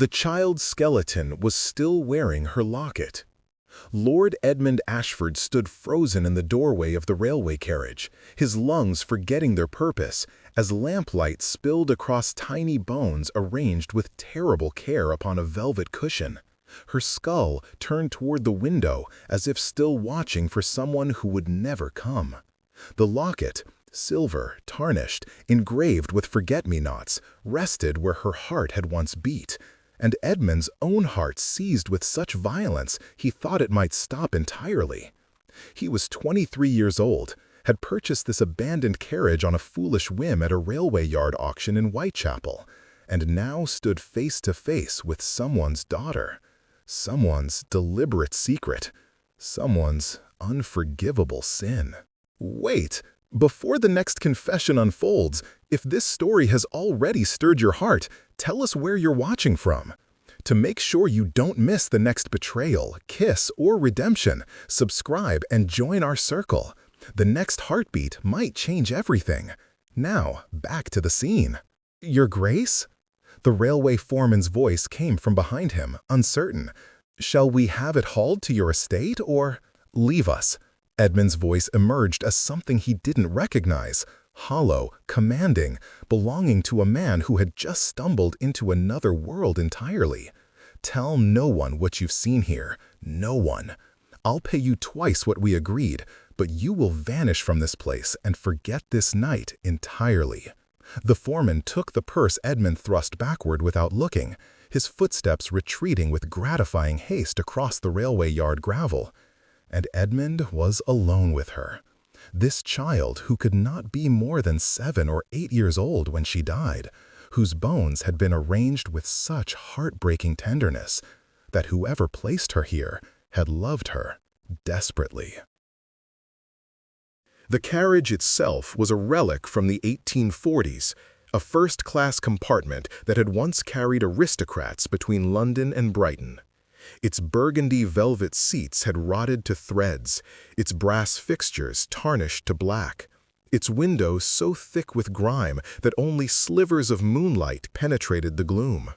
The child's skeleton was still wearing her locket. Lord Edmund Ashford stood frozen in the doorway of the railway carriage, his lungs forgetting their purpose, as lamplight spilled across tiny bones arranged with terrible care upon a velvet cushion. Her skull turned toward the window as if still watching for someone who would never come. The locket, silver, tarnished, engraved with forget-me-nots, rested where her heart had once beat, and Edmund's own heart seized with such violence he thought it might stop entirely. He was 23 years old, had purchased this abandoned carriage on a foolish whim at a railway yard auction in Whitechapel, and now stood face to face with someone's daughter, someone's deliberate secret, someone's unforgivable sin. Wait! Before the next confession unfolds, if this story has already stirred your heart, tell us where you're watching from. To make sure you don't miss the next betrayal, kiss, or redemption, subscribe and join our circle. The next heartbeat might change everything. Now, back to the scene. Your Grace? The railway foreman's voice came from behind him, uncertain. Shall we have it hauled to your estate, or leave us? Edmund's voice emerged as something he didn't recognize, hollow, commanding, belonging to a man who had just stumbled into another world entirely. Tell no one what you've seen here, no one. I'll pay you twice what we agreed, but you will vanish from this place and forget this night entirely. The foreman took the purse Edmund thrust backward without looking, his footsteps retreating with gratifying haste across the railway yard gravel. And Edmund was alone with her. This child who could not be more than 7 or 8 years old when she died, whose bones had been arranged with such heartbreaking tenderness that whoever placed her here had loved her desperately. The carriage itself was a relic from the 1840s, a first-class compartment that had once carried aristocrats between London and Brighton. Its burgundy velvet seats had rotted to threads, its brass fixtures tarnished to black, its windows so thick with grime that only slivers of moonlight penetrated the gloom.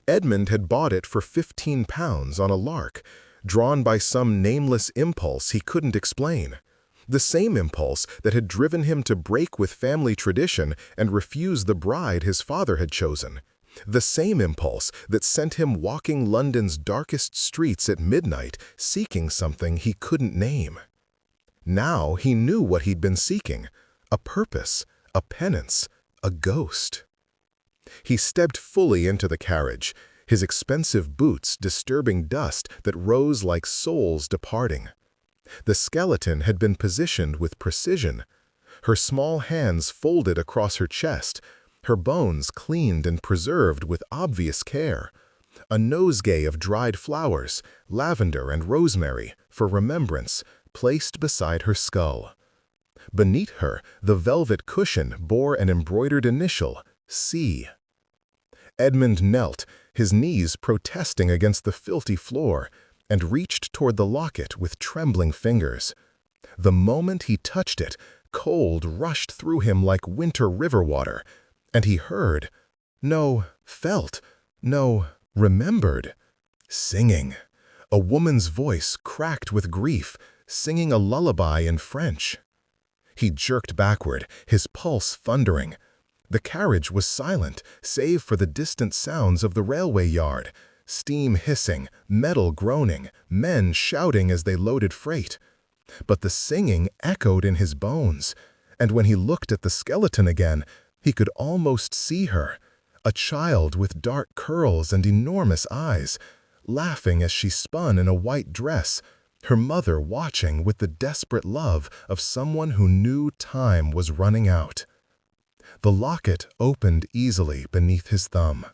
Edmund had bought it for £15 on a lark, drawn by some nameless impulse he couldn't explain. The same impulse that had driven him to break with family tradition and refuse the bride his father had chosen. The same impulse that sent him walking London's darkest streets at midnight, seeking something he couldn't name. Now he knew what he'd been seeking, a purpose, a penance, a ghost. He stepped fully into the carriage, his expensive boots disturbing dust that rose like souls departing. The skeleton had been positioned with precision, her small hands folded across her chest, her bones cleaned and preserved with obvious care, a nosegay of dried flowers, lavender and rosemary, for remembrance, placed beside her skull. Beneath her, the velvet cushion bore an embroidered initial, C. Edmund knelt, his knees protesting against the filthy floor, and reached toward the locket with trembling fingers. The moment he touched it, cold rushed through him like winter river water, and he heard, no, felt, no, remembered, singing. A woman's voice cracked with grief, singing a lullaby in French. He jerked backward, his pulse thundering. The carriage was silent, save for the distant sounds of the railway yard, steam hissing, metal groaning, men shouting as they loaded freight. But the singing echoed in his bones, and when he looked at the skeleton again, he could almost see her, a child with dark curls and enormous eyes, laughing as she spun in a white dress, her mother watching with the desperate love of someone who knew time was running out. The locket opened easily beneath his thumb.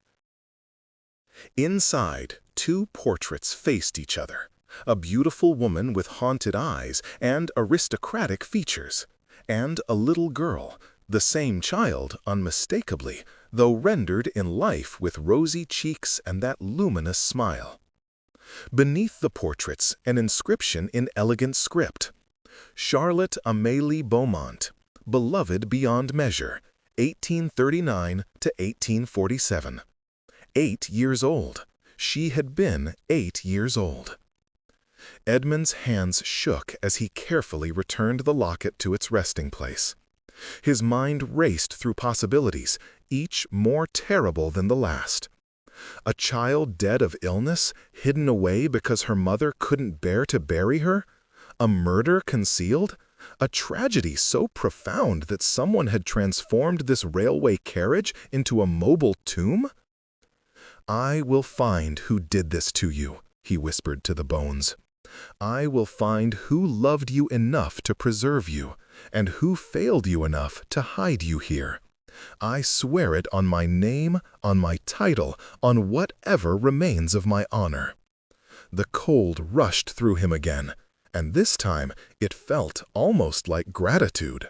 Inside, 2 portraits faced each other, a beautiful woman with haunted eyes and aristocratic features, and a little girl, the same child unmistakably, though rendered in life with rosy cheeks and that luminous smile. Beneath the portraits, an inscription in elegant script. Charlotte Amélie Beaumont, beloved beyond measure, 1839 to 1847. 8 years old. She had been 8 years old. Edmund's hands shook as he carefully returned the locket to its resting place. His mind raced through possibilities, each more terrible than the last. A child dead of illness, hidden away because her mother couldn't bear to bury her? A murder concealed? A tragedy so profound that someone had transformed this railway carriage into a mobile tomb? "I will find who did this to you," he whispered to the bones. "I will find who loved you enough to preserve you, and who failed you enough to hide you here. I swear it on my name, on my title, on whatever remains of my honor." The cold rushed through him again, and this time it felt almost like gratitude.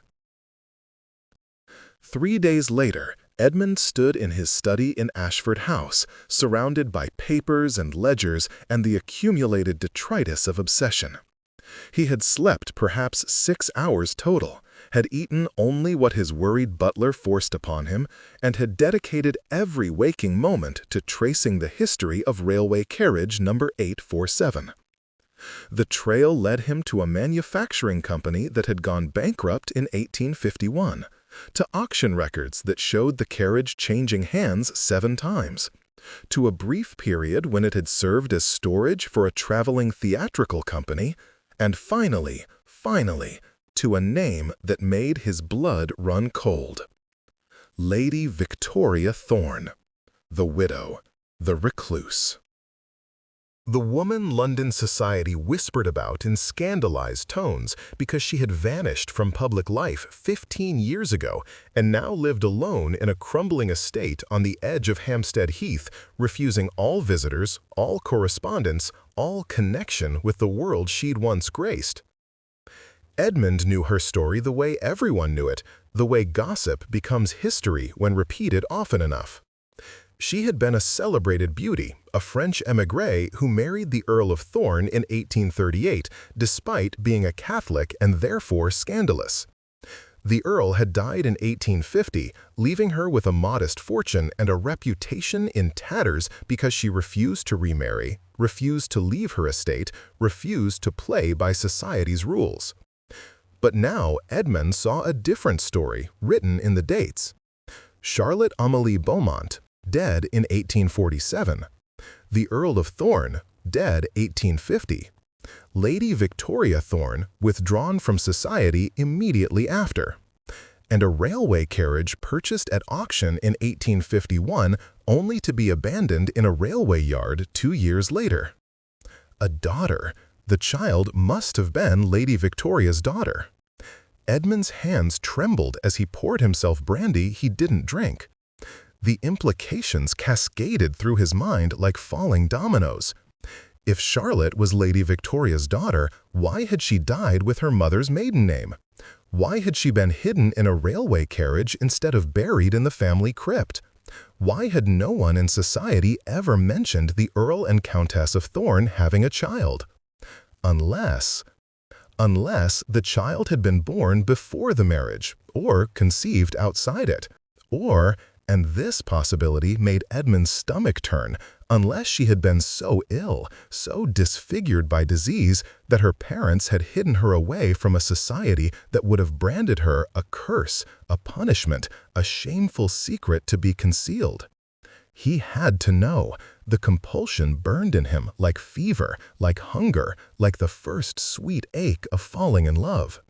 3 days later, Edmund stood in his study in Ashford House, surrounded by papers and ledgers and the accumulated detritus of obsession. He had slept perhaps 6 hours total, had eaten only what his worried butler forced upon him, and had dedicated every waking moment to tracing the history of railway carriage number 847. The trail led him to a manufacturing company that had gone bankrupt in 1851, to auction records that showed the carriage changing hands 7 times, to a brief period when it had served as storage for a traveling theatrical company, and finally, to a name that made his blood run cold. Lady Victoria Thorne, the widow, the recluse. The woman London society whispered about in scandalized tones because she had vanished from public life 15 years ago and now lived alone in a crumbling estate on the edge of Hampstead Heath, refusing all visitors, all correspondence, all connection with the world she'd once graced. Edmund knew her story the way everyone knew it, the way gossip becomes history when repeated often enough. She had been a celebrated beauty, a French émigré who married the Earl of Thorne in 1838, despite being a Catholic and therefore scandalous. The Earl had died in 1850, leaving her with a modest fortune and a reputation in tatters because she refused to remarry, refused to leave her estate, refused to play by society's rules. But now Edmund saw a different story written in the dates. Charlotte Amélie Beaumont, dead in 1847. The Earl of Thorne, dead 1850. Lady Victoria Thorne, withdrawn from society immediately after. And a railway carriage purchased at auction in 1851 only to be abandoned in a railway yard 2 years later. A daughter. The child must have been Lady Victoria's daughter. Edmund's hands trembled as he poured himself brandy he didn't drink. The implications cascaded through his mind like falling dominoes. If Charlotte was Lady Victoria's daughter, why had she died with her mother's maiden name? Why had she been hidden in a railway carriage instead of buried in the family crypt? Why had no one in society ever mentioned the Earl and Countess of Thorne having a child? Unless the child had been born before the marriage, or conceived outside it, or, and this possibility made Edmund's stomach turn, unless she had been so ill, so disfigured by disease, that her parents had hidden her away from a society that would have branded her a curse, a punishment, a shameful secret to be concealed. He had to know. The compulsion burned in him like fever, like hunger, like the first sweet ache of falling in love.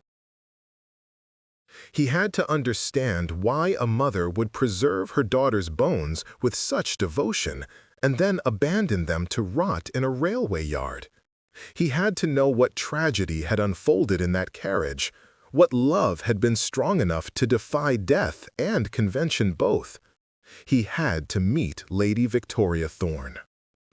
He had to understand why a mother would preserve her daughter's bones with such devotion and then abandon them to rot in a railway yard. He had to know what tragedy had unfolded in that carriage, what love had been strong enough to defy death and convention both. He had to meet Lady Victoria Thorne.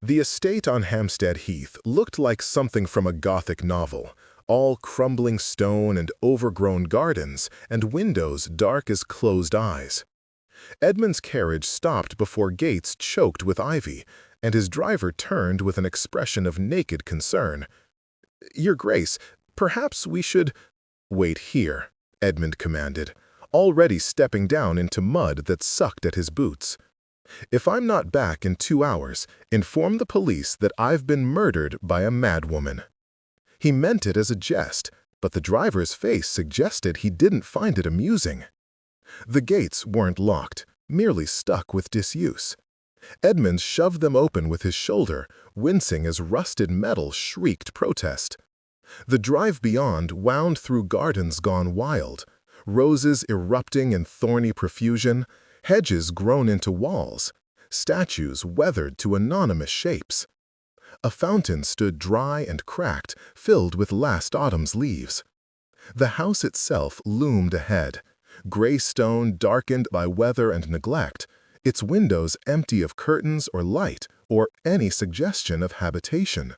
The estate on Hampstead Heath looked like something from a Gothic novel, all crumbling stone and overgrown gardens, and windows dark as closed eyes. Edmund's carriage stopped before gates choked with ivy, and his driver turned with an expression of naked concern. "Your Grace, perhaps we should—" "Wait here," Edmund commanded, already stepping down into mud that sucked at his boots. If I'm not back in 2 hours, inform the police that I've been murdered by a madwoman." He meant it as a jest, but the driver's face suggested he didn't find it amusing. The gates weren't locked, merely stuck with disuse. Edmonds shoved them open with his shoulder, wincing as rusted metal shrieked protest. The drive beyond wound through gardens gone wild, roses erupting in thorny profusion, hedges grown into walls, statues weathered to anonymous shapes. A fountain stood dry and cracked, filled with last autumn's leaves. The house itself loomed ahead, gray stone darkened by weather and neglect, its windows empty of curtains or light or any suggestion of habitation.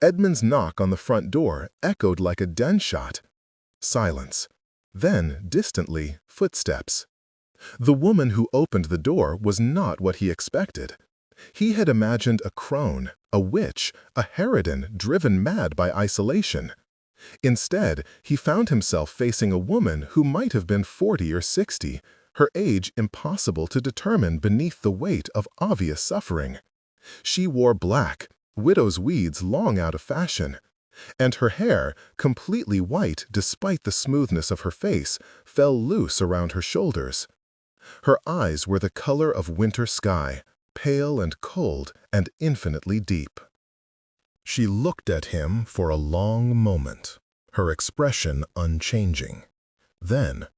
Edmund's knock on the front door echoed like a den shot. Silence. Then, distantly, footsteps. The woman who opened the door was not what he expected. He had imagined a crone, a witch, a harridan driven mad by isolation. Instead, he found himself facing a woman who might have been 40 or 60, her age impossible to determine beneath the weight of obvious suffering. She wore black, widow's weeds long out of fashion, and her hair, completely white despite the smoothness of her face, fell loose around her shoulders. Her eyes were the color of winter sky, pale and cold and infinitely deep. She looked at him for a long moment, her expression unchanging. Then,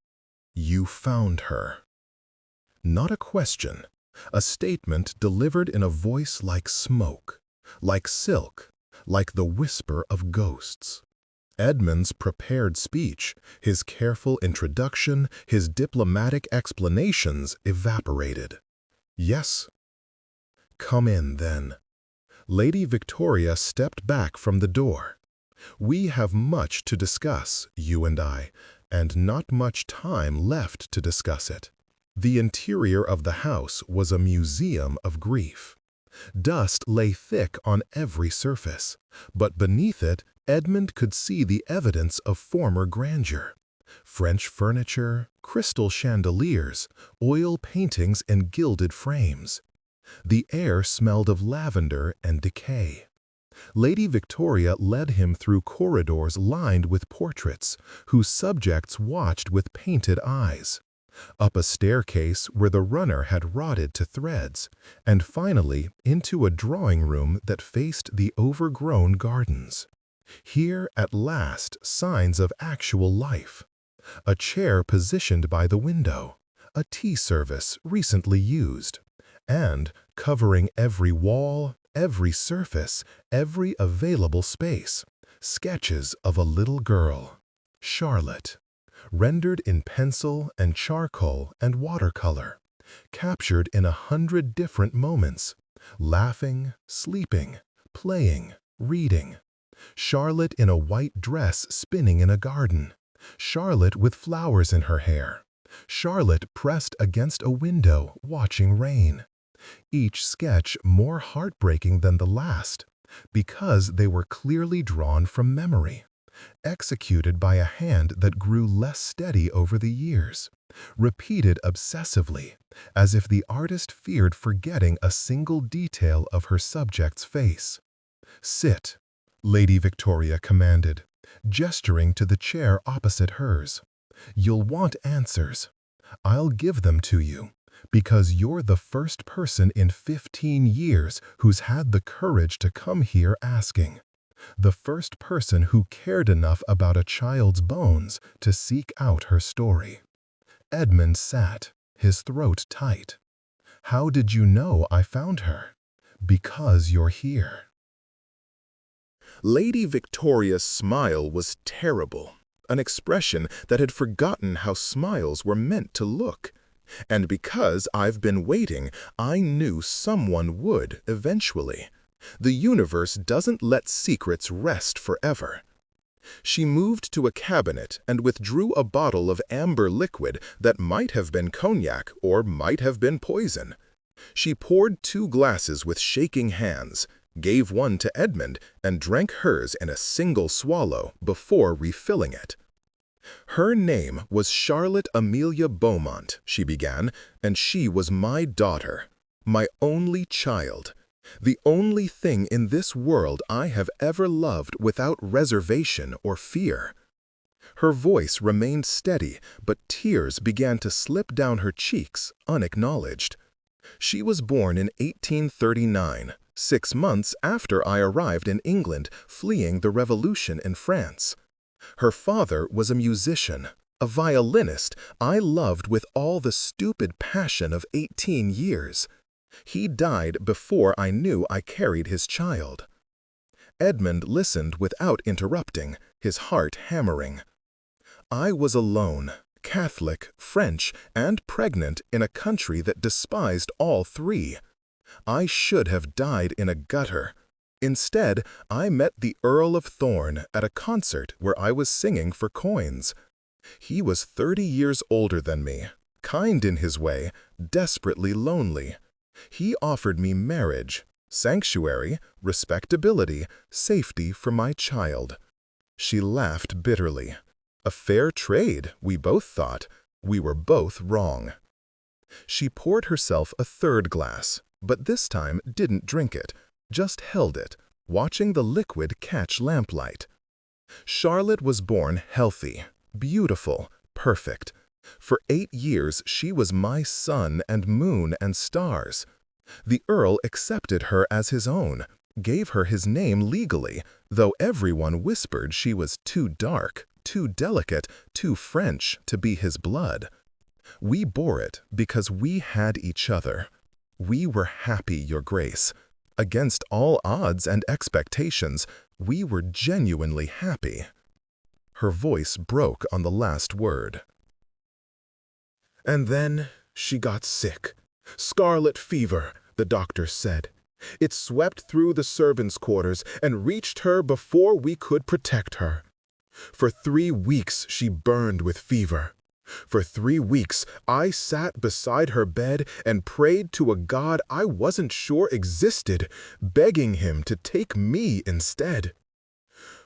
"You found her." Not a question, a statement delivered in a voice like smoke, like silk, like the whisper of ghosts. Edmund's prepared speech, his careful introduction, his diplomatic explanations evaporated. "Yes." "Come in, then." Lady Victoria stepped back from the door. "We have much to discuss, you and I, and not much time left to discuss it." The interior of the house was a museum of grief. Dust lay thick on every surface, but beneath it, Edmund could see the evidence of former grandeur. French furniture, crystal chandeliers, oil paintings and gilded frames. The air smelled of lavender and decay. Lady Victoria led him through corridors lined with portraits, whose subjects watched with painted eyes, up a staircase where the runner had rotted to threads, and finally into a drawing room that faced the overgrown gardens. Here, at last, signs of actual life. A chair positioned by the window, a tea service recently used, and, covering every wall, every surface, every available space, sketches of a little girl, Charlotte, rendered in pencil and charcoal and watercolor, captured in 100 different moments, laughing, sleeping, playing, reading. Charlotte in a white dress spinning in a garden, Charlotte with flowers in her hair, Charlotte pressed against a window watching rain. Each sketch more heartbreaking than the last, because they were clearly drawn from memory, executed by a hand that grew less steady over the years, repeated obsessively, as if the artist feared forgetting a single detail of her subject's face. "Sit," Lady Victoria commanded, gesturing to the chair opposite hers. "You'll want answers. I'll give them to you, because you're the first person in 15 years who's had the courage to come here asking. The first person who cared enough about a child's bones to seek out her story." Edmund sat, his throat tight. "How did you know I found her?" "Because you're here." Lady Victoria's smile was terrible, an expression that had forgotten how smiles were meant to look. "And because I've been waiting, I knew someone would eventually. The universe doesn't let secrets rest forever." She moved to a cabinet and withdrew a bottle of amber liquid that might have been cognac or might have been poison. She poured 2 glasses with shaking hands, gave one to Edmund, and drank hers in a single swallow before refilling it. "Her name was Charlotte Amelia Beaumont," she began, "and she was my daughter. My only child. The only thing in this world I have ever loved without reservation or fear. Her voice remained steady, but tears began to slip down her cheeks, unacknowledged. She was born in 1839, 6 months after I arrived in England, fleeing the revolution in France. Her father was a musician, a violinist I loved with all the stupid passion of 18 years. He died before I knew I carried his child. Edmund listened without interrupting, his heart hammering. I was alone, Catholic, French, and pregnant in a country that despised all three. I should have died in a gutter. Instead, I met the Earl of Thorne at a concert where I was singing for coins. He was 30 years older than me, kind in his way, desperately lonely. He offered me marriage, sanctuary, respectability, safety for my child. She laughed bitterly. A fair trade, we both thought. We were both wrong. She poured herself a third glass, but this time didn't drink it, just held it, watching the liquid catch lamplight. Charlotte was born healthy, beautiful, perfect. For 8 years she was my sun and moon and stars. The Earl accepted her as his own, gave her his name legally, though everyone whispered she was too dark, too delicate, too French to be his blood. We bore it because we had each other. We were happy, Your Grace. Against all odds and expectations, we were genuinely happy. Her voice broke on the last word. And then she got sick. Scarlet fever, the doctor said. It swept through the servants' quarters and reached her before we could protect her. For 3 weeks she burned with fever. For 3 weeks I sat beside her bed and prayed to a God I wasn't sure existed, begging him to take me instead.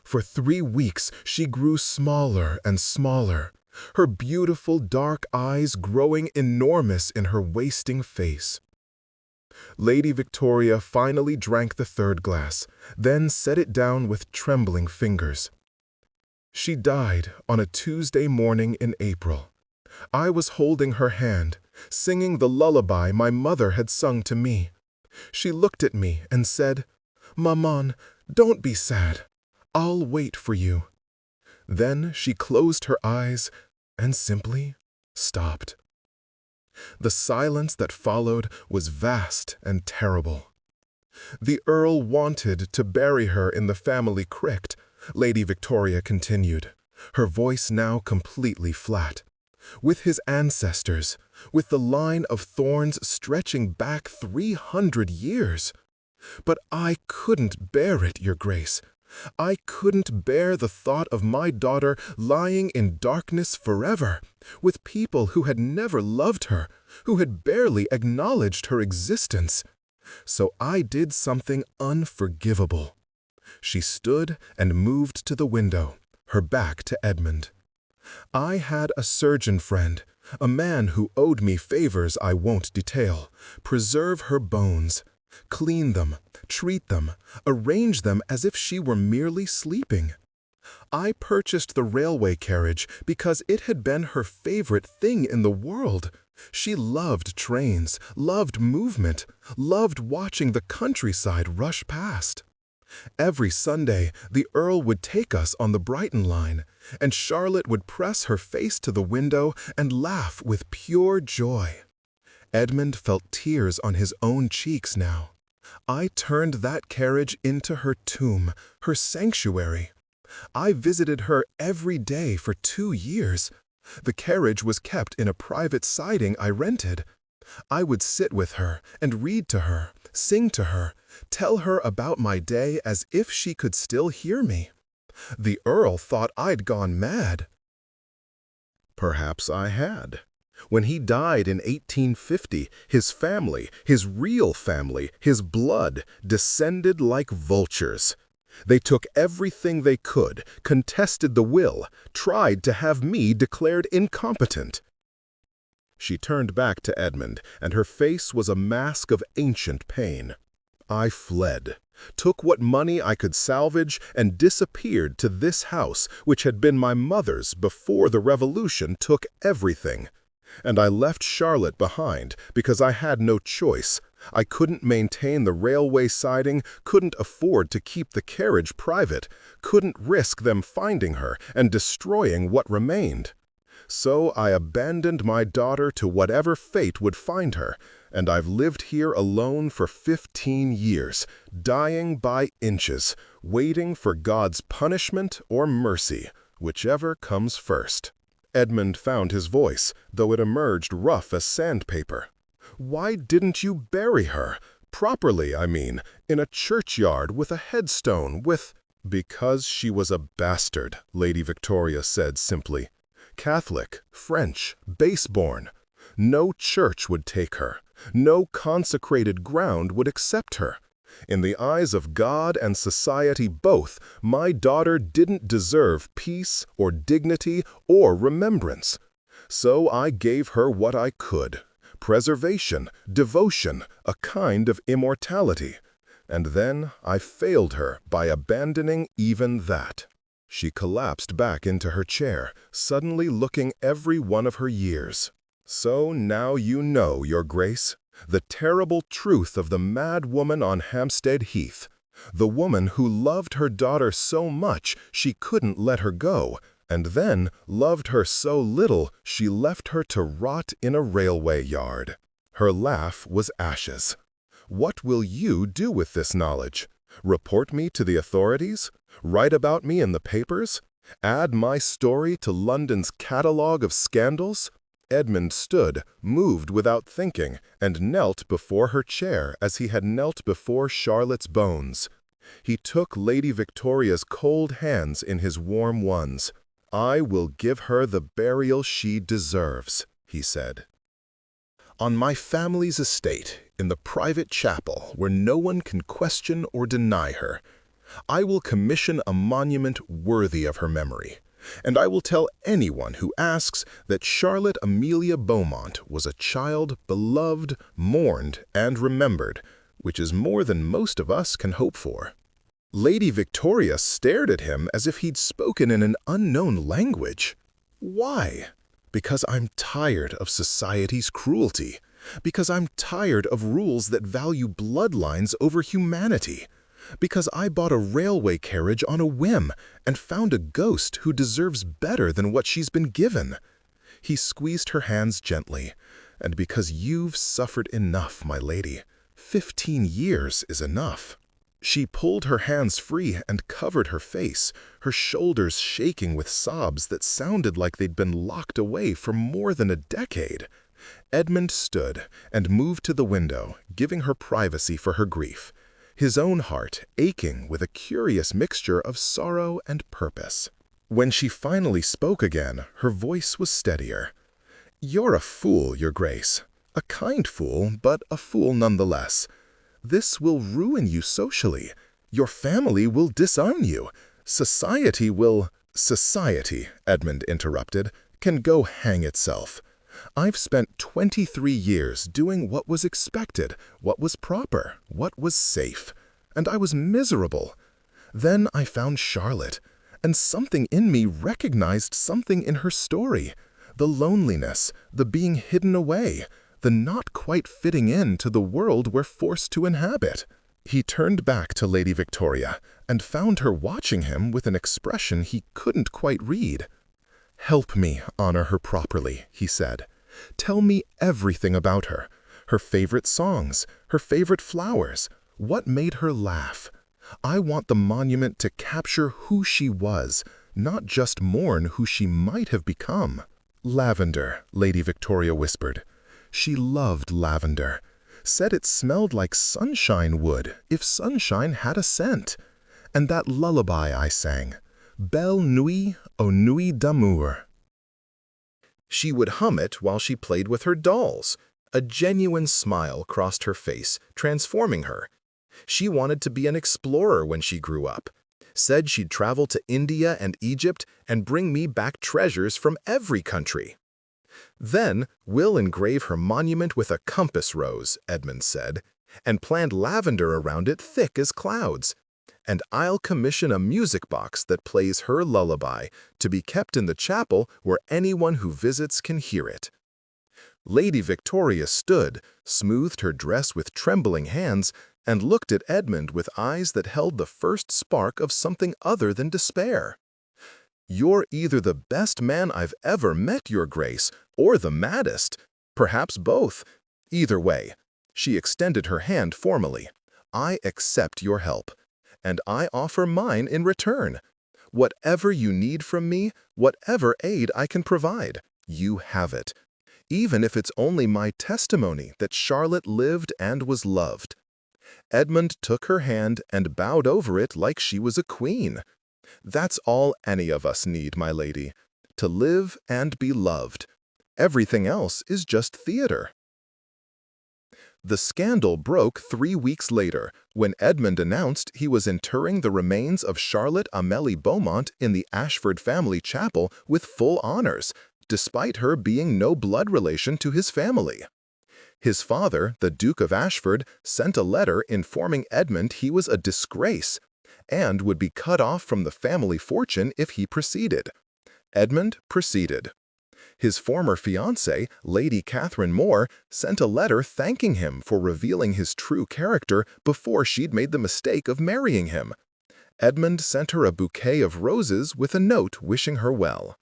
For 3 weeks she grew smaller and smaller, her beautiful dark eyes growing enormous in her wasting face. Lady Victoria finally drank the third glass, then set it down with trembling fingers. She died on a Tuesday morning in April. I was holding her hand, singing the lullaby my mother had sung to me. She looked at me and said, "Maman, don't be sad. I'll wait for you." Then she closed her eyes and simply stopped. The silence that followed was vast and terrible. The Earl wanted to bury her in the family crypt, Lady Victoria continued, her voice now completely flat. With his ancestors, with the line of thorns stretching back 300 years. But I couldn't bear it, Your Grace. I couldn't bear the thought of my daughter lying in darkness forever, with people who had never loved her, who had barely acknowledged her existence. So I did something unforgivable. She stood and moved to the window, her back to Edmund. I had a surgeon friend, a man who owed me favors I won't detail, preserve her bones, clean them, treat them, arrange them as if she were merely sleeping. I purchased the railway carriage because it had been her favorite thing in the world. She loved trains, loved movement, loved watching the countryside rush past. Every Sunday, the Earl would take us on the Brighton line, and Charlotte would press her face to the window and laugh with pure joy. Edmund felt tears on his own cheeks now. I turned that carriage into her tomb, her sanctuary. I visited her every day for 2 years. The carriage was kept in a private siding I rented. I would sit with her and read to her, sing to her, tell her about my day as if she could still hear me. The Earl thought I'd gone mad. Perhaps I had. When he died in 1850, his family, his real family, his blood, descended like vultures. They took everything they could, contested the will, tried to have me declared incompetent. She turned back to Edmund, and her face was a mask of ancient pain. I fled, took what money I could salvage, and disappeared to this house, which had been my mother's before the revolution took everything. And I left Charlotte behind because I had no choice. I couldn't maintain the railway siding, couldn't afford to keep the carriage private, couldn't risk them finding her and destroying what remained. So I abandoned my daughter to whatever fate would find her, and I've lived here alone for 15 years, dying by inches, waiting for God's punishment or mercy, whichever comes first. Edmund found his voice, though it emerged rough as sandpaper. Why didn't you bury her? Properly, I mean, in a churchyard with a headstone with— Because she was a bastard, Lady Victoria said simply. Catholic, French, base-born. No church would take her. No consecrated ground would accept her. In the eyes of God and society both, my daughter didn't deserve peace or dignity or remembrance. So I gave her what I could: preservation, devotion, a kind of immortality. And then I failed her by abandoning even that. She collapsed back into her chair, suddenly looking every one of her years. So now you know, Your Grace, the terrible truth of the mad woman on Hampstead Heath, the woman who loved her daughter so much she couldn't let her go, and then loved her so little she left her to rot in a railway yard. Her laugh was ashes. What will you do with this knowledge? Report me to the authorities? Write about me in the papers? Add my story to London's catalogue of scandals? Edmund stood, moved without thinking, and knelt before her chair as he had knelt before Charlotte's bones. He took Lady Victoria's cold hands in his warm ones. "I will give her the burial she deserves," he said. "On my family's estate, in the private chapel where no one can question or deny her, I will commission a monument worthy of her memory. And I will tell anyone who asks that Charlotte Amelia Beaumont was a child beloved, mourned, and remembered, which is more than most of us can hope for." Lady Victoria stared at him as if he'd spoken in an unknown language. "Why?" "Because I'm tired of society's cruelty. Because I'm tired of rules that value bloodlines over humanity. Because I bought a railway carriage on a whim and found a ghost who deserves better than what she's been given." He squeezed her hands gently. "And because you've suffered enough, my lady. 15 years is enough." She pulled her hands free and covered her face, her shoulders shaking with sobs that sounded like they'd been locked away for more than a decade. Edmund stood and moved to the window, giving her privacy for her grief, his own heart aching with a curious mixture of sorrow and purpose. When she finally spoke again, her voice was steadier. "You're a fool, Your Grace. A kind fool, but a fool nonetheless. This will ruin you socially. Your family will disown you. Society will—" "Society," Edmund interrupted, "can go hang itself. I've spent 23 years doing what was expected, what was proper, what was safe, and I was miserable. Then I found Charlotte, and something in me recognized something in her story. The loneliness, the being hidden away, the not quite fitting in to the world we're forced to inhabit." He turned back to Lady Victoria and found her watching him with an expression he couldn't quite read. "Help me honor her properly," he said. "Tell me everything about her. Her favorite songs, her favorite flowers, what made her laugh. I want the monument to capture who she was, not just mourn who she might have become." "Lavender," Lady Victoria whispered. She loved lavender. Said it smelled like sunshine would, if sunshine had a scent. And that lullaby I sang, Belle Nuit, ô Nuit d'amour. She would hum it while she played with her dolls. A genuine smile crossed her face, transforming her. She wanted to be an explorer when she grew up. Said she'd travel to India and Egypt and bring me back treasures from every country. "Then we'll engrave her monument with a compass rose," Edmund said, "and plant lavender around it thick as clouds. And I'll commission a music box that plays her lullaby, to be kept in the chapel where anyone who visits can hear it." Lady Victoria stood, smoothed her dress with trembling hands, and looked at Edmund with eyes that held the first spark of something other than despair. "You're either the best man I've ever met, Your Grace, or the maddest. Perhaps both. Either way." She extended her hand formally. "I accept your help, and I offer mine in return. Whatever you need from me, whatever aid I can provide, you have it. Even if it's only my testimony that Charlotte lived and was loved." Edmund took her hand and bowed over it like she was a queen. "That's all any of us need, my lady, to live and be loved. Everything else is just theater." The scandal broke 3 weeks later, when Edmund announced he was interring the remains of Charlotte Amélie Beaumont in the Ashford family chapel with full honors, despite her being no blood relation to his family. His father, the Duke of Ashford, sent a letter informing Edmund he was a disgrace and would be cut off from the family fortune if he proceeded. Edmund proceeded. His former fiancée, Lady Catherine More, sent a letter thanking him for revealing his true character before she'd made the mistake of marrying him. Edmund sent her a bouquet of roses with a note wishing her well.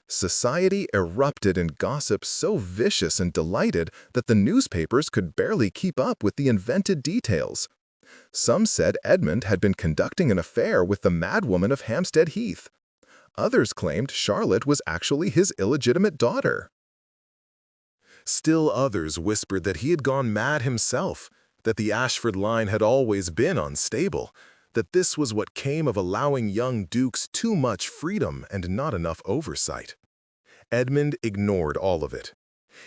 Society erupted in gossip so vicious and delighted that the newspapers could barely keep up with the invented details. Some said Edmund had been conducting an affair with the madwoman of Hampstead Heath. Others claimed Charlotte was actually his illegitimate daughter. Still others whispered that he had gone mad himself, that the Ashford line had always been unstable, that this was what came of allowing young dukes too much freedom and not enough oversight. Edmund ignored all of it.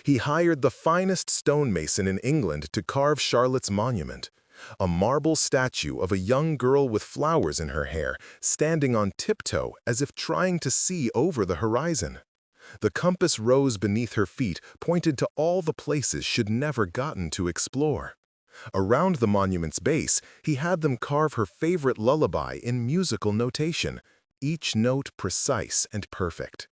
He hired the finest stonemason in England to carve Charlotte's monument, a marble statue of a young girl with flowers in her hair, standing on tiptoe as if trying to see over the horizon. The compass rose beneath her feet pointed to all the places she'd never gotten to explore. Around the monument's base, he had them carve her favorite lullaby in musical notation, each note precise and perfect.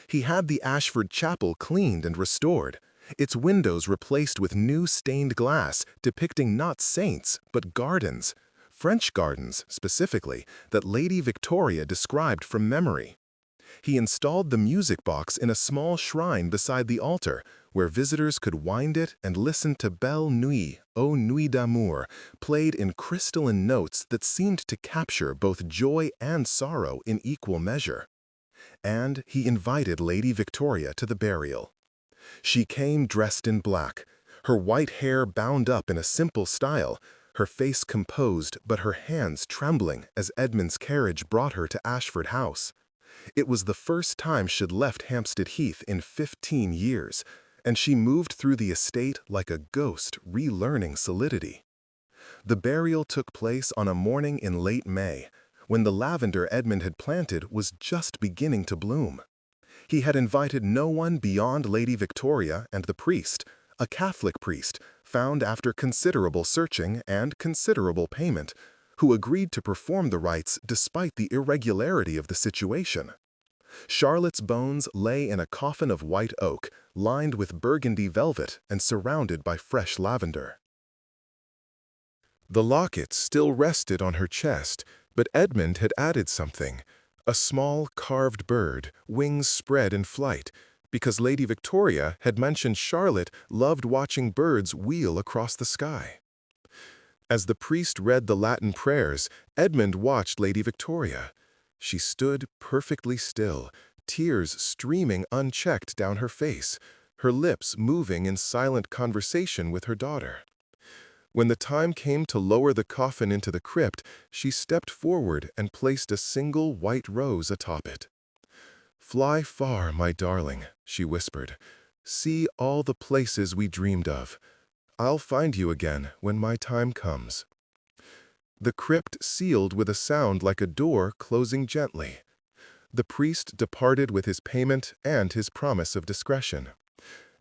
He had the Ashford Chapel cleaned and restored, its windows replaced with new stained glass depicting not saints but gardens, French gardens specifically, that Lady Victoria described from memory. He installed the music box in a small shrine beside the altar, where visitors could wind it and listen to Belle Nuit, O Nuit d'Amour, played in crystalline notes that seemed to capture both joy and sorrow in equal measure. And he invited Lady Victoria to the burial. She came dressed in black, her white hair bound up in a simple style, her face composed but her hands trembling as Edmund's carriage brought her to Ashford House. It was the first time she'd left Hampstead Heath in 15 years, and she moved through the estate like a ghost relearning solidity. The burial took place on a morning in late May, when the lavender Edmund had planted was just beginning to bloom. He had invited no one beyond Lady Victoria and the priest, a Catholic priest, found after considerable searching and considerable payment, who agreed to perform the rites despite the irregularity of the situation. Charlotte's bones lay in a coffin of white oak, lined with burgundy velvet and surrounded by fresh lavender. The locket still rested on her chest, but Edmund had added something, a small carved bird, wings spread in flight, because Lady Victoria had mentioned Charlotte loved watching birds wheel across the sky. As the priest read the Latin prayers, Edmund watched Lady Victoria. She stood perfectly still, tears streaming unchecked down her face, her lips moving in silent conversation with her daughter. When the time came to lower the coffin into the crypt, she stepped forward and placed a single white rose atop it. "Fly far, my darling," she whispered. "See all the places we dreamed of. I'll find you again when my time comes." The crypt sealed with a sound like a door closing gently. The priest departed with his payment and his promise of discretion.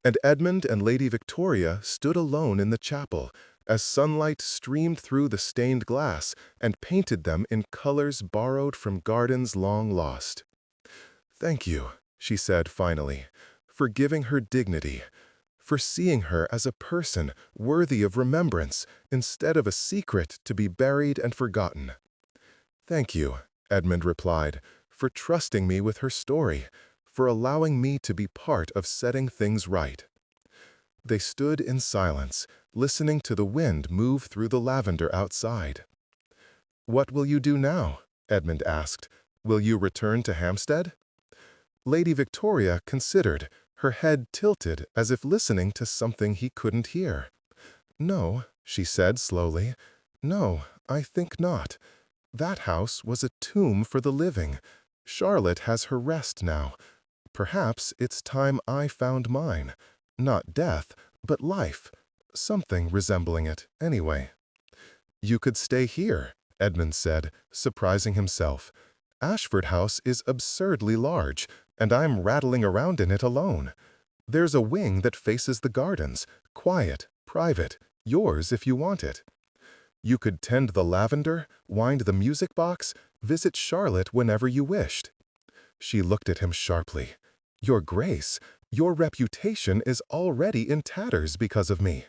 And Edmund and Lady Victoria stood alone in the chapel, as sunlight streamed through the stained glass and painted them in colors borrowed from gardens long lost. "Thank you," she said finally, "for giving her dignity, for seeing her as a person worthy of remembrance instead of a secret to be buried and forgotten." "Thank you," Edmund replied, "for trusting me with her story, for allowing me to be part of setting things right." They stood in silence, listening to the wind move through the lavender outside. "What will you do now?" Edmund asked. "Will you return to Hampstead?" Lady Victoria considered, her head tilted as if listening to something he couldn't hear. "No," she said slowly. "No, I think not. That house was a tomb for the living. Charlotte has her rest now. Perhaps it's time I found mine. Not death, but life. Something resembling it, anyway." "You could stay here," Edmund said, surprising himself. "Ashford House is absurdly large, and I'm rattling around in it alone. There's a wing that faces the gardens, quiet, private, yours if you want it. You could tend the lavender, wind the music box, visit Charlotte whenever you wished." She looked at him sharply. "Your Grace, your reputation is already in tatters because of me."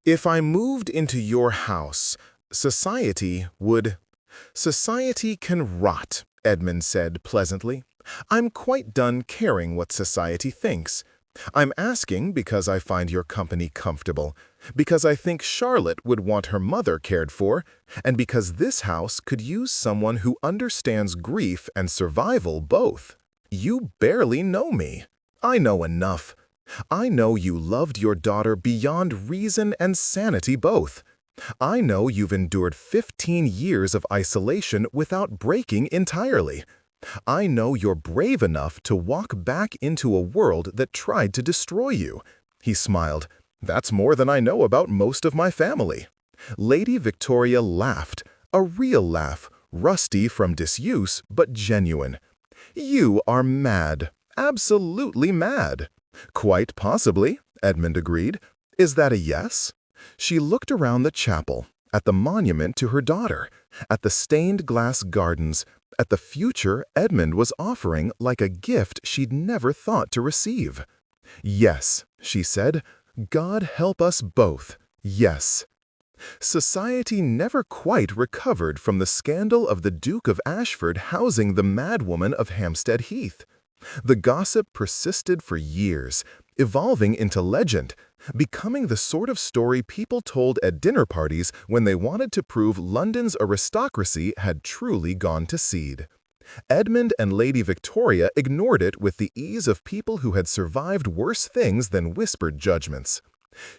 "If I moved into your house, society would—" "Society can rot," Edmund said pleasantly. "I'm quite done caring what society thinks. I'm asking because I find your company comfortable, because I think Charlotte would want her mother cared for, and because this house could use someone who understands grief and survival both. You barely know me. I know enough. I know you loved your daughter beyond reason and sanity both. I know you've endured 15 years of isolation without breaking entirely. I know you're brave enough to walk back into a world that tried to destroy you." He smiled. "That's more than I know about most of my family." Lady Victoria laughed, a real laugh, rusty from disuse, but genuine. "You are mad, absolutely mad." "Quite possibly," Edmund agreed. "Is that a yes?" She looked around the chapel, at the monument to her daughter, at the stained glass gardens, at the future Edmund was offering like a gift she'd never thought to receive. "Yes," she said, "God help us both, yes." Society never quite recovered from the scandal of the Duke of Ashford housing the madwoman of Hampstead Heath. The gossip persisted for years, evolving into legend, becoming the sort of story people told at dinner parties when they wanted to prove London's aristocracy had truly gone to seed. Edmund and Lady Victoria ignored it with the ease of people who had survived worse things than whispered judgments.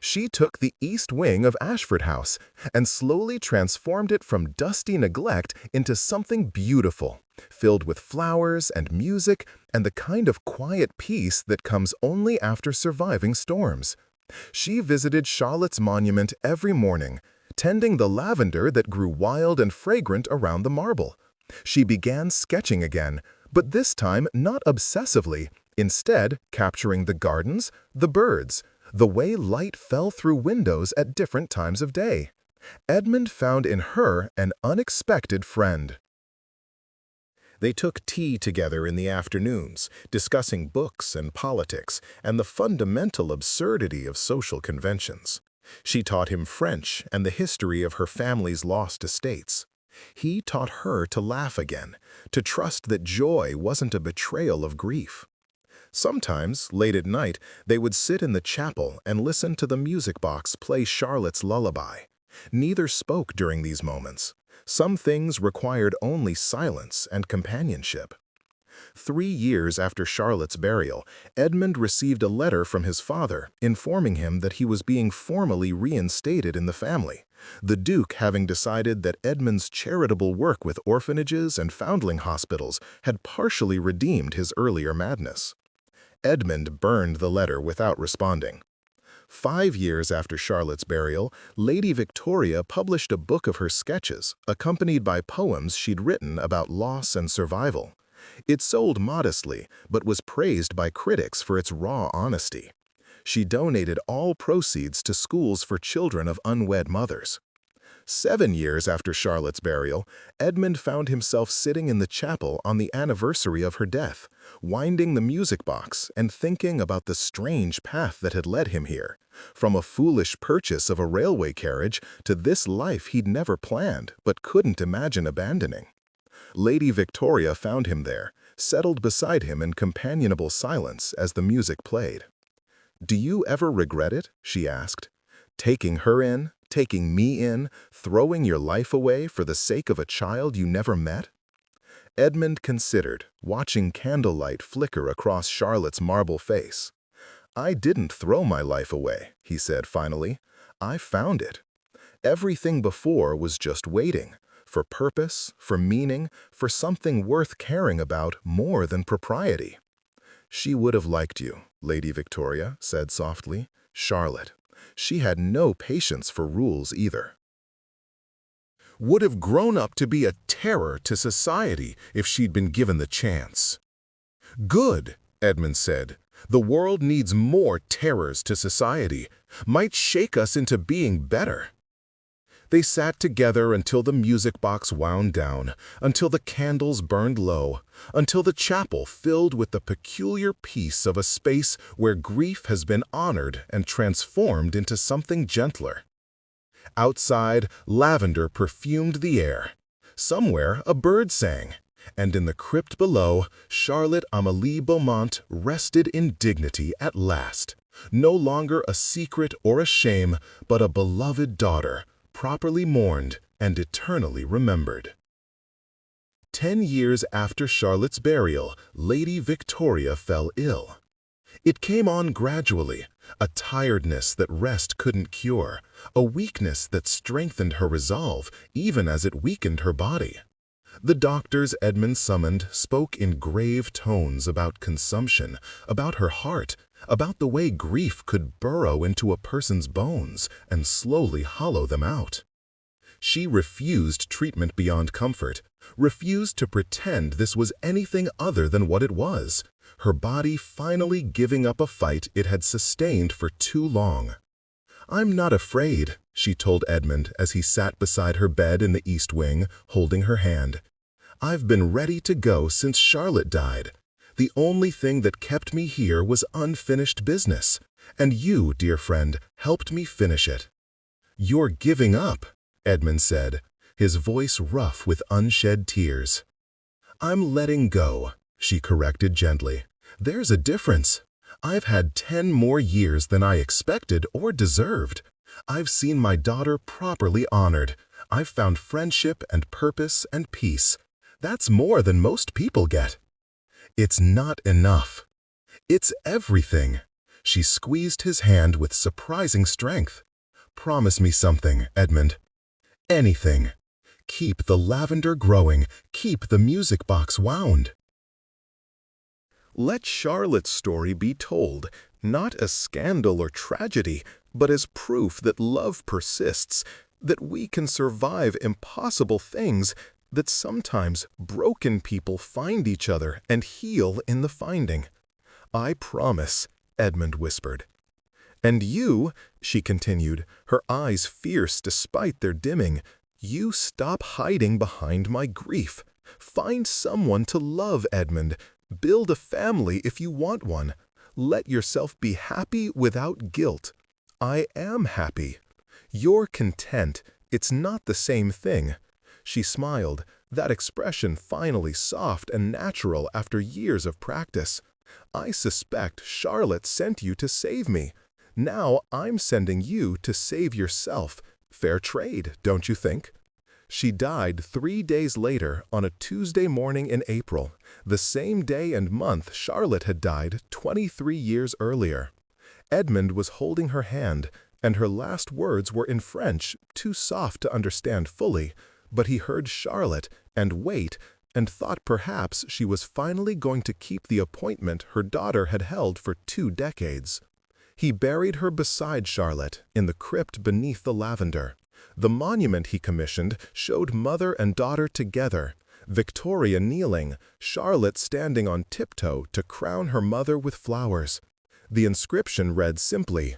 She took the east wing of Ashford House and slowly transformed it from dusty neglect into something beautiful, filled with flowers and music and the kind of quiet peace that comes only after surviving storms. She visited Charlotte's monument every morning, tending the lavender that grew wild and fragrant around the marble. She began sketching again, but this time not obsessively, instead capturing the gardens, the birds, the way light fell through windows at different times of day. Edmund found in her an unexpected friend. They took tea together in the afternoons, discussing books and politics and the fundamental absurdity of social conventions. She taught him French and the history of her family's lost estates. He taught her to laugh again, to trust that joy wasn't a betrayal of grief. Sometimes, late at night, they would sit in the chapel and listen to the music box play Charlotte's lullaby. Neither spoke during these moments. Some things required only silence and companionship. 3 years after Charlotte's burial, Edmund received a letter from his father informing him that he was being formally reinstated in the family, the Duke having decided that Edmund's charitable work with orphanages and foundling hospitals had partially redeemed his earlier madness. Edmund burned the letter without responding. 5 years after Charlotte's burial, Lady Victoria published a book of her sketches, accompanied by poems she'd written about loss and survival. It sold modestly, but was praised by critics for its raw honesty. She donated all proceeds to schools for children of unwed mothers. 7 years after Charlotte's burial, Edmund found himself sitting in the chapel on the anniversary of her death, winding the music box and thinking about the strange path that had led him here, from a foolish purchase of a railway carriage to this life he'd never planned but couldn't imagine abandoning. Lady Victoria found him there, settled beside him in companionable silence as the music played. "Do you ever regret it?" she asked. "Taking her in, taking me in, throwing your life away for the sake of a child you never met?" Edmund considered, watching candlelight flicker across Charlotte's marble face. "I didn't throw my life away," he said finally. "I found it. Everything before was just waiting, for purpose, for meaning, for something worth caring about more than propriety." "She would have liked you," Lady Victoria said softly. "Charlotte. She had no patience for rules either. Would have grown up to be a terror to society if she'd been given the chance." "Good," Edmund said. "The world needs more terrors to society. Might shake us into being better." They sat together until the music box wound down, until the candles burned low, until the chapel filled with the peculiar peace of a space where grief has been honored and transformed into something gentler. Outside, lavender perfumed the air. Somewhere a bird sang, and in the crypt below, Charlotte Amélie Beaumont rested in dignity at last, no longer a secret or a shame, but a beloved daughter, properly mourned and eternally remembered. 10 years after Charlotte's burial, Lady Victoria fell ill. It came on gradually, a tiredness that rest couldn't cure, a weakness that strengthened her resolve even as it weakened her body. The doctors Edmund summoned spoke in grave tones about consumption, about her heart, about the way grief could burrow into a person's bones and slowly hollow them out. She refused treatment beyond comfort, refused to pretend this was anything other than what it was, her body finally giving up a fight it had sustained for too long. "I'm not afraid," she told Edmund as he sat beside her bed in the East Wing, holding her hand. "I've been ready to go since Charlotte died. The only thing that kept me here was unfinished business, and you, dear friend, helped me finish it." "You're giving up," Edmund said, his voice rough with unshed tears. "I'm letting go," she corrected gently. "There's a difference. I've had 10 more years than I expected or deserved. I've seen my daughter properly honored. I've found friendship and purpose and peace. That's more than most people get." "It's not enough. It's everything." She squeezed his hand with surprising strength. "Promise me something, Edmund. Anything. Keep the lavender growing. Keep the music box wound." Let Charlotte's story be told, not as scandal or tragedy, but as proof that love persists, that we can survive impossible things, that sometimes broken people find each other and heal in the finding. "I promise," Edmund whispered. "And you," she continued, her eyes fierce despite their dimming, "you stop hiding behind my grief. Find someone to love, Edmund. Build a family if you want one. Let yourself be happy without guilt. I am happy. You're content. It's not the same thing." She smiled, that expression finally soft and natural after years of practice. "I suspect Charlotte sent you to save me. Now I'm sending you to save yourself. Fair trade, don't you think?" She died 3 days later on a Tuesday morning in April, the same day and month Charlotte had died 23 years earlier. Edmund was holding her hand, and her last words were in French, too soft to understand fully, but he heard Charlotte and wait, and thought perhaps she was finally going to keep the appointment her daughter had held for 2 decades. He buried her beside Charlotte in the crypt beneath the lavender. The monument he commissioned showed mother and daughter together, Victoria kneeling, Charlotte standing on tiptoe to crown her mother with flowers. The inscription read simply,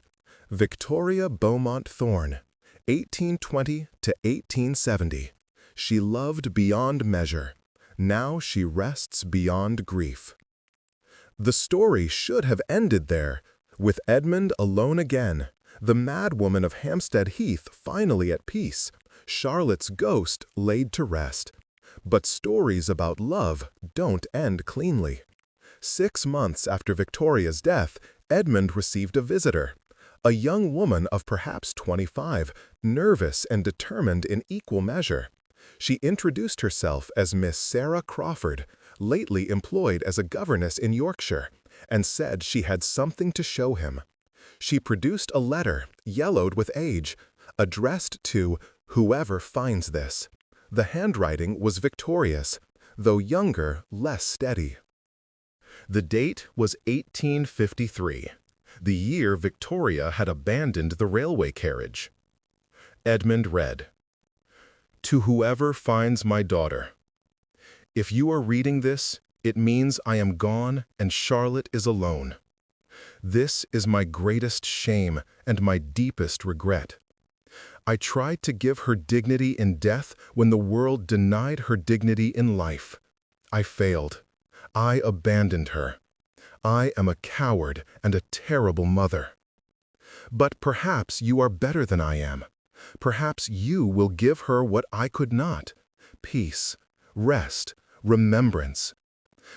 Victoria Beaumont Thorne, 1820 to 1870. She loved beyond measure. Now she rests beyond grief. The story should have ended there, with Edmund alone again, the madwoman of Hampstead Heath finally at peace, Charlotte's ghost laid to rest. But stories about love don't end cleanly. 6 months after Victoria's death, Edmund received a visitor, a young woman of perhaps 25, nervous and determined in equal measure. She introduced herself as Miss Sarah Crawford, lately employed as a governess in Yorkshire, and said she had something to show him. She produced a letter, yellowed with age, addressed to whoever finds this. The handwriting was Victoria's, though younger, less steady. The date was 1853, the year Victoria had abandoned the railway carriage. Edmund read, "To whoever finds my daughter. If you are reading this, it means I am gone and Charlotte is alone. This is my greatest shame and my deepest regret. I tried to give her dignity in death when the world denied her dignity in life. I failed. I abandoned her. I am a coward and a terrible mother. But perhaps you are better than I am. Perhaps you will give her what I could not: peace, rest, remembrance.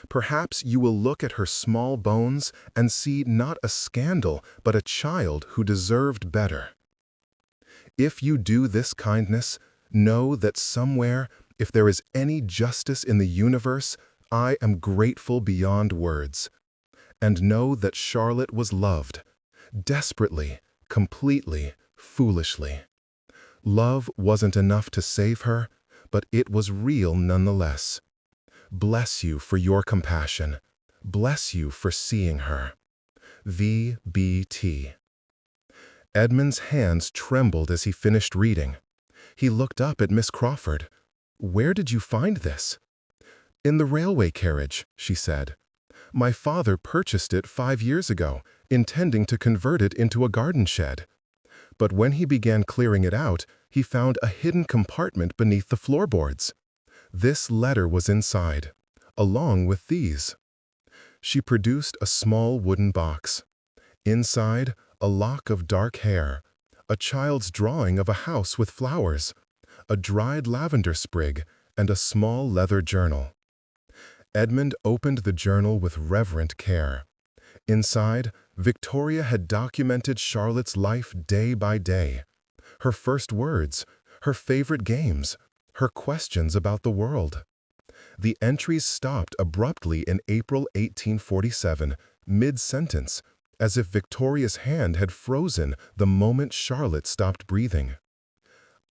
Perhaps you will look at her small bones and see not a scandal, but a child who deserved better. If you do this kindness, know that somewhere, if there is any justice in the universe, I am grateful beyond words. And know that Charlotte was loved, desperately, completely, foolishly. Love wasn't enough to save her, but it was real nonetheless. Bless you for your compassion. Bless you for seeing her. V.B.T." Edmund's hands trembled as he finished reading. He looked up at Miss Crawford. "Where did you find this?" "In the railway carriage," she said. "My father purchased it 5 years ago, intending to convert it into a garden shed. But when he began clearing it out, he found a hidden compartment beneath the floorboards. This letter was inside, along with these." She produced a small wooden box. Inside, a lock of dark hair, a child's drawing of a house with flowers, a dried lavender sprig, and a small leather journal. Edmund opened the journal with reverent care. Inside, Victoria had documented Charlotte's life day by day. Her first words, her favorite games, her questions about the world. The entries stopped abruptly in April 1847, mid-sentence, as if Victoria's hand had frozen the moment Charlotte stopped breathing.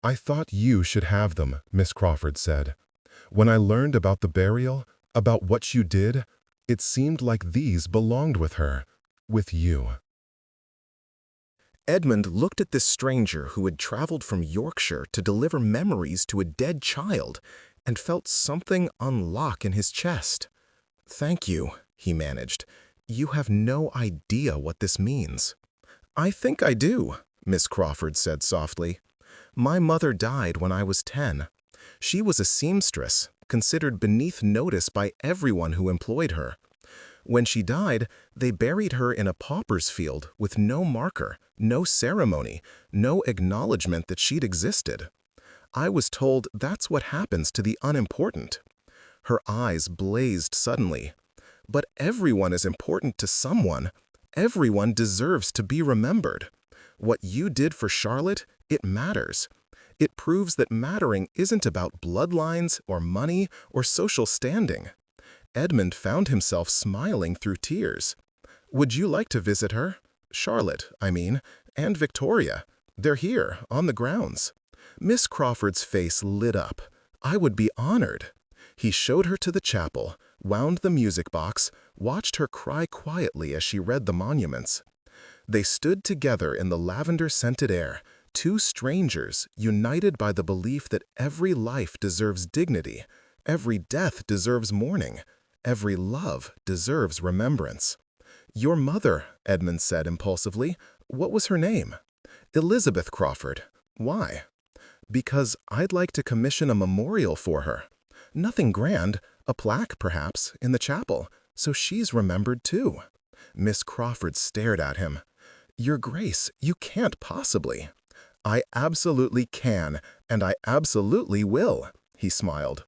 "I thought you should have them," Miss Crawford said. "When I learned about the burial, about what you did, it seemed like these belonged with her, with you." Edmund looked at this stranger who had traveled from Yorkshire to deliver memories to a dead child and felt something unlock in his chest. "Thank you," he managed. "You have no idea what this means." "I think I do," Miss Crawford said softly. "My mother died when I was 10. She was a seamstress, considered beneath notice by everyone who employed her. When she died, they buried her in a pauper's field with no marker, no ceremony, no acknowledgement that she'd existed. I was told that's what happens to the unimportant." Her eyes blazed suddenly. "But everyone is important to someone. Everyone deserves to be remembered. What you did for Charlotte, it matters. It proves that mattering isn't about bloodlines or money or social standing." Edmund found himself smiling through tears. "Would you like to visit her? Charlotte, I mean, and Victoria. They're here, on the grounds." Miss Crawford's face lit up. "I would be honored." He showed her to the chapel, wound the music box, watched her cry quietly as she read the monuments. They stood together in the lavender-scented air, two strangers united by the belief that every life deserves dignity, Every death deserves mourning. Every love deserves remembrance. Your mother, Edmund said impulsively. What was her name? Elizabeth Crawford. Why? Because I'd like to commission a memorial for her. Nothing grand, a plaque perhaps, in the chapel, so she's remembered too. Miss Crawford stared at him. Your Grace, you can't possibly. I absolutely can, and I absolutely will, he smiled.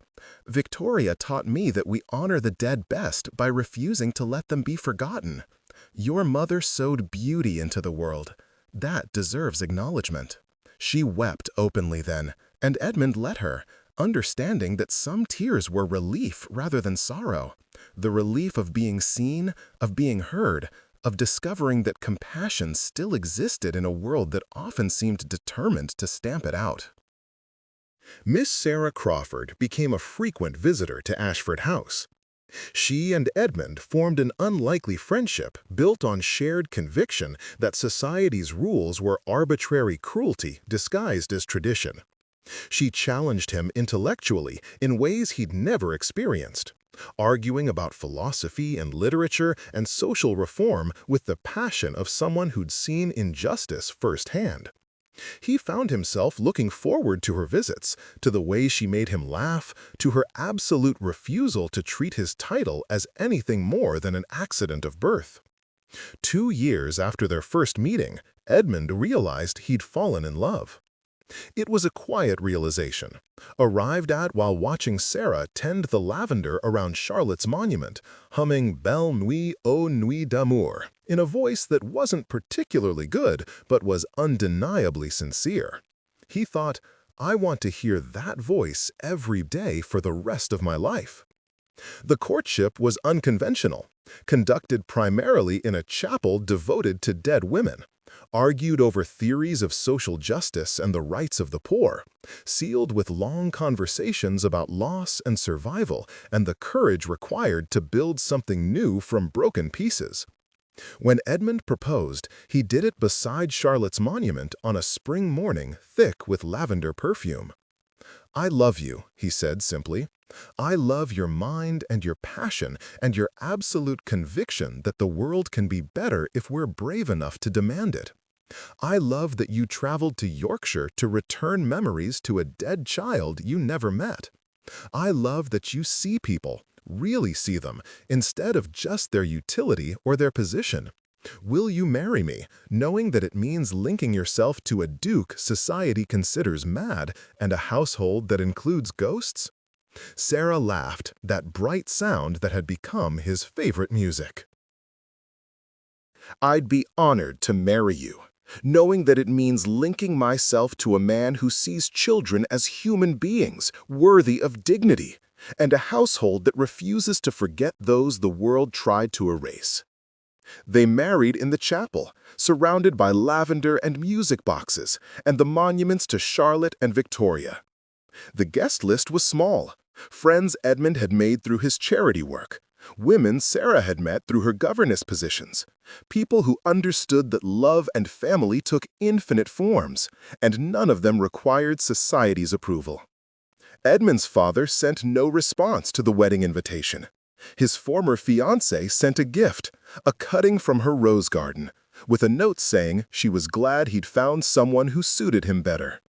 Victoria taught me that we honor the dead best by refusing to let them be forgotten. Your mother sowed beauty into the world. That deserves acknowledgement. She wept openly then, and Edmund let her, understanding that some tears were relief rather than sorrow. The relief of being seen, of being heard, of discovering that compassion still existed in a world that often seemed determined to stamp it out. Miss Sarah Crawford became a frequent visitor to Ashford House. She and Edmund formed an unlikely friendship built on shared conviction that society's rules were arbitrary cruelty disguised as tradition. She challenged him intellectually in ways he'd never experienced, arguing about philosophy and literature and social reform with the passion of someone who'd seen injustice firsthand. He found himself looking forward to her visits, to the way she made him laugh, to her absolute refusal to treat his title as anything more than an accident of birth. 2 years after their first meeting, Edmund realized he'd fallen in love. It was a quiet realization, arrived at while watching Sarah tend the lavender around Charlotte's monument, humming Belle Nuit aux Nuits d'amour in a voice that wasn't particularly good but was undeniably sincere. He thought, I want to hear that voice every day for the rest of my life. The courtship was unconventional, conducted primarily in a chapel devoted to dead women, argued over theories of social justice and the rights of the poor, sealed with long conversations about loss and survival and the courage required to build something new from broken pieces. When Edmund proposed, he did it beside Charlotte's monument on a spring morning thick with lavender perfume. I love you, he said simply. I love your mind and your passion and your absolute conviction that the world can be better if we're brave enough to demand it. I love that you traveled to Yorkshire to return memories to a dead child you never met. I love that you see people, really see them, instead of just their utility or their position. Will you marry me, knowing that it means linking yourself to a duke society considers mad and a household that includes ghosts? Sarah laughed, that bright sound that had become his favorite music. I'd be honored to marry you, knowing that it means linking myself to a man who sees children as human beings, worthy of dignity, and a household that refuses to forget those the world tried to erase. They married in the chapel, surrounded by lavender and music boxes, and the monuments to Charlotte and Victoria. The guest list was small. Friends Edmund had made through his charity work, women Sarah had met through her governess positions, people who understood that love and family took infinite forms, and none of them required society's approval. Edmund's father sent no response to the wedding invitation. His former fiancée sent a gift, a cutting from her rose garden, with a note saying she was glad he'd found someone who suited him better.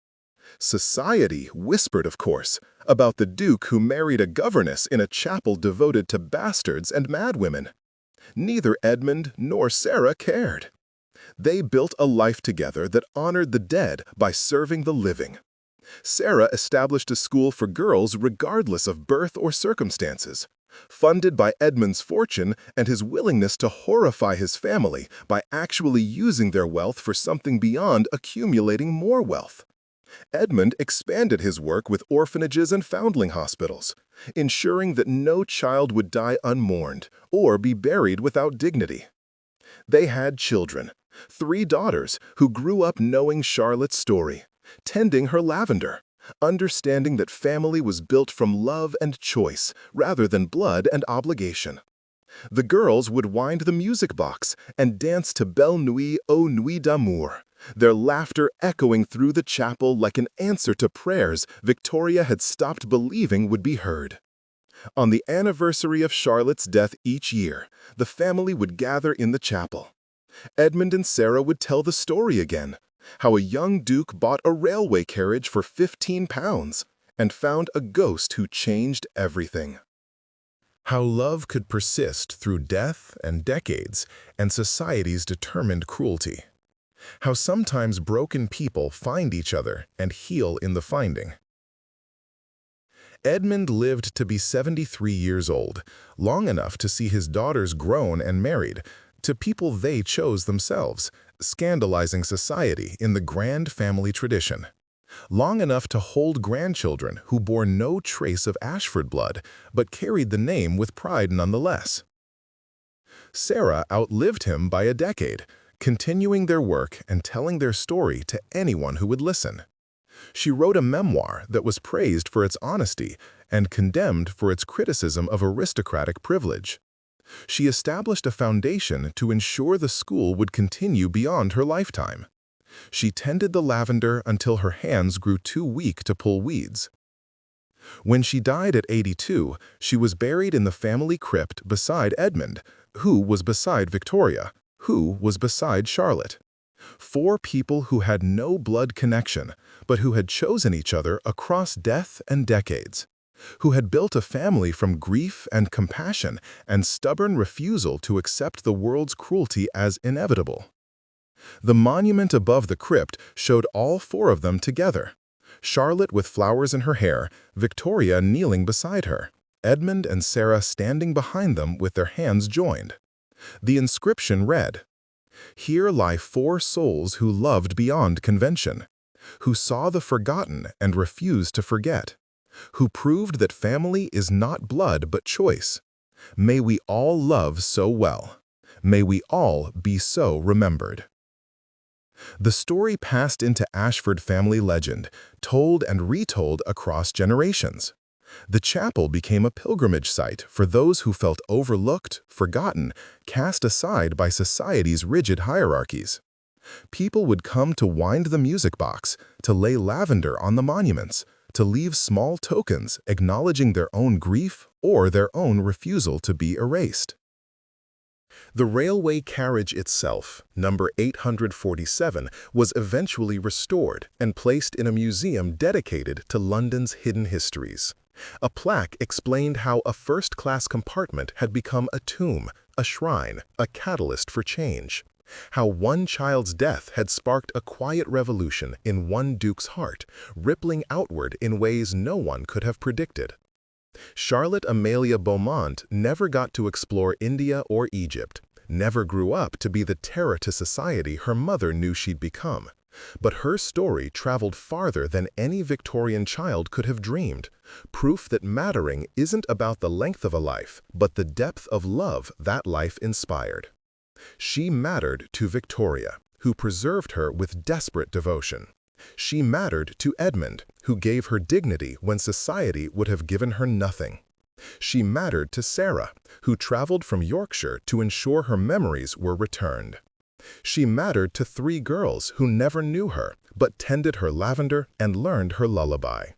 Society whispered, of course, about the duke who married a governess in a chapel devoted to bastards and madwomen. Neither Edmund nor Sarah cared. They built a life together that honored the dead by serving the living. Sarah established a school for girls regardless of birth or circumstances, funded by Edmund's fortune and his willingness to horrify his family by actually using their wealth for something beyond accumulating more wealth. Edmund expanded his work with orphanages and foundling hospitals, ensuring that no child would die unmourned or be buried without dignity. They had children, 3 daughters who grew up knowing Charlotte's story, tending her lavender, understanding that family was built from love and choice rather than blood and obligation. The girls would wind the music box and dance to Belle Nuit aux Nuits d'amour, their laughter echoing through the chapel like an answer to prayers Victoria had stopped believing would be heard. On the anniversary of Charlotte's death each year, the family would gather in the chapel. Edmund and Sarah would tell the story again, how a young duke bought a railway carriage for £15 and found a ghost who changed everything. How love could persist through death and decades and society's determined cruelty. How sometimes broken people find each other and heal in the finding. Edmund lived to be 73 years old, long enough to see his daughters grown and married, to people they chose themselves, scandalizing society in the grand family tradition. Long enough to hold grandchildren who bore no trace of Ashford blood, but carried the name with pride nonetheless. Sarah outlived him by a decade, continuing their work and telling their story to anyone who would listen. She wrote a memoir that was praised for its honesty and condemned for its criticism of aristocratic privilege. She established a foundation to ensure the school would continue beyond her lifetime. She tended the lavender until her hands grew too weak to pull weeds. When she died at 82, she was buried in the family crypt beside Edmund, who was beside Victoria, who was beside Charlotte. 4 people who had no blood connection, but who had chosen each other across death and decades, who had built a family from grief and compassion and stubborn refusal to accept the world's cruelty as inevitable. The monument above the crypt showed all 4 of them together, Charlotte with flowers in her hair, Victoria kneeling beside her, Edmund and Sarah standing behind them with their hands joined. The inscription read, "Here lie 4 souls who loved beyond convention, who saw the forgotten and refused to forget, who proved that family is not blood but choice. May we all love so well. May we all be so remembered." The story passed into Ashford family legend, told and retold across generations. The chapel became a pilgrimage site for those who felt overlooked, forgotten, cast aside by society's rigid hierarchies. People would come to wind the music box, to lay lavender on the monuments, to leave small tokens acknowledging their own grief or their own refusal to be erased. The railway carriage itself, number 847, was eventually restored and placed in a museum dedicated to London's hidden histories. A plaque explained how a first-class compartment had become a tomb, a shrine, a catalyst for change. How one child's death had sparked a quiet revolution in one duke's heart, rippling outward in ways no one could have predicted. Charlotte Amalia Beaumont never got to explore India or Egypt, never grew up to be the terror to society her mother knew she'd become. But her story traveled farther than any Victorian child could have dreamed, proof that mattering isn't about the length of a life, but the depth of love that life inspired. She mattered to Victoria, who preserved her with desperate devotion. She mattered to Edmund, who gave her dignity when society would have given her nothing. She mattered to Sarah, who traveled from Yorkshire to ensure her memories were returned. She mattered to 3 girls who never knew her, but tended her lavender and learned her lullaby.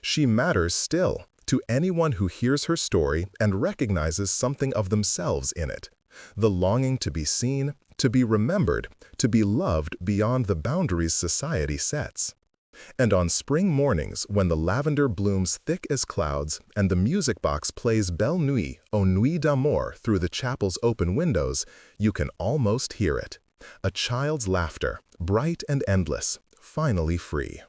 She matters still to anyone who hears her story and recognizes something of themselves in it. The longing to be seen, to be remembered, to be loved beyond the boundaries society sets. And on spring mornings, when the lavender blooms thick as clouds and the music box plays Belle Nuit, O Nuit d'Amour through the chapel's open windows, you can almost hear it. A child's laughter, bright and endless, finally free.